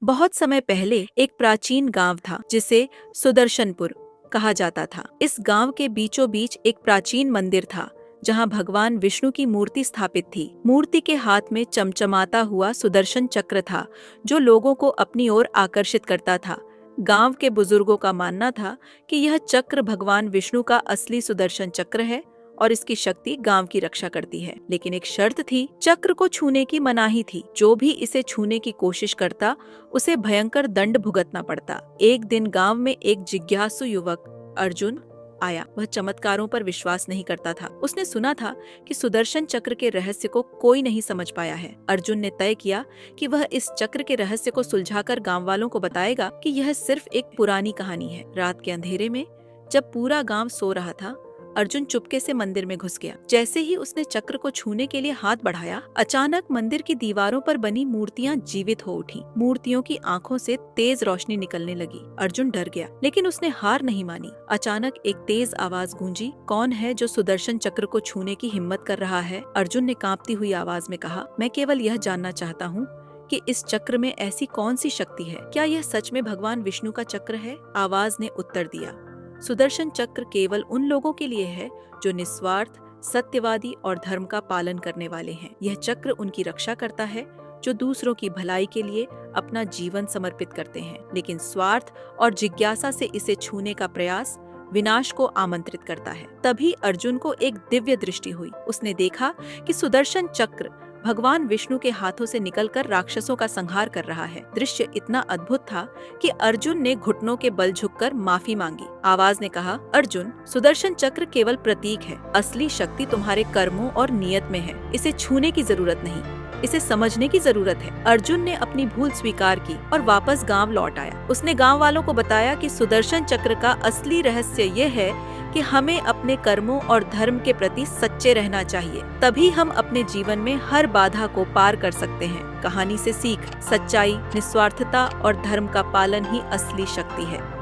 बहुत समय पहले एक प्राचीन गांव था जिसे सुदर्शनपुर कहा जाता था। इस गांव के बीचों बीच एक प्राचीन मंदिर था जहां भगवान विष्णु की मूर्ति स्थापित थी। मूर्ति के हाथ में चमचमाता हुआ सुदर्शन चक्र था जो लोगों को अपनी ओर आकर्षित करता था। गांव के बुजुर्गों का मानना था कि यह चक्र भगवान विष्णु का असली सुदर्शन चक्र है और इसकी शक्ति गांव की रक्षा करती है। लेकिन एक शर्त थी, चक्र को छूने की मनाही थी। जो भी इसे छूने की कोशिश करता उसे भयंकर दंड भुगतना पड़ता। एक दिन गांव में एक जिज्ञासु युवक अर्जुन आया। वह चमत्कारों पर विश्वास नहीं करता था। उसने सुना था कि सुदर्शन चक्र के रहस्य को कोई नहीं समझ पाया है। अर्जुन ने तय किया कि वह इस चक्र के रहस्य को सुलझाकर गांव वालों को बताएगा कि यह सिर्फ एक पुरानी कहानी है। रात के अंधेरे में जब पूरा गांव सो रहा था, अर्जुन चुपके से मंदिर में घुस गया। जैसे ही उसने चक्र को छूने के लिए हाथ बढ़ाया, अचानक मंदिर की दीवारों पर बनी मूर्तियां जीवित हो उठी। मूर्तियों की आंखों से तेज रोशनी निकलने लगी। अर्जुन डर गया, लेकिन उसने हार नहीं मानी। अचानक एक तेज आवाज गूंजी, कौन है जो सुदर्शन चक्र को छूने की हिम्मत कर रहा है? अर्जुन ने कांपती हुई आवाज में कहा, मैं केवल यह जानना चाहता हूँ कि इस चक्र में ऐसी कौन सी शक्ति है। क्या यह सच में भगवान विष्णु का चक्र है? आवाज ने उत्तर दिया, सुदर्शन चक्र केवल उन लोगों के लिए है जो निस्वार्थ, सत्यवादी और धर्म का पालन करने वाले हैं। यह चक्र उनकी रक्षा करता है जो दूसरों की भलाई के लिए अपना जीवन समर्पित करते हैं, लेकिन स्वार्थ और जिज्ञासा से इसे छूने का प्रयास विनाश को आमंत्रित करता है। तभी अर्जुन को एक दिव्य दृष्टि हुई। उसने देखा कि सुदर्शन चक्र भगवान विष्णु के हाथों से निकलकर राक्षसों का संहार कर रहा है। दृश्य इतना अद्भुत था कि अर्जुन ने घुटनों के बल झुककर माफी मांगी। आवाज ने कहा, अर्जुन, सुदर्शन चक्र केवल प्रतीक है। असली शक्ति तुम्हारे कर्मों और नियत में है। इसे छूने की जरूरत नहीं, इसे समझने की जरूरत है। अर्जुन ने अपनी भूल स्वीकार की और वापस गांव लौट आया। उसने गांव वालों को बताया कि सुदर्शन चक्र का असली रहस्य ये है कि हमें अपने कर्मों और धर्म के प्रति सच्चे रहना चाहिए। तभी हम अपने जीवन में हर बाधा को पार कर सकते हैं। कहानी से सीख, सच्चाई, निस्वार्थता और धर्म का पालन ही असली शक्ति है।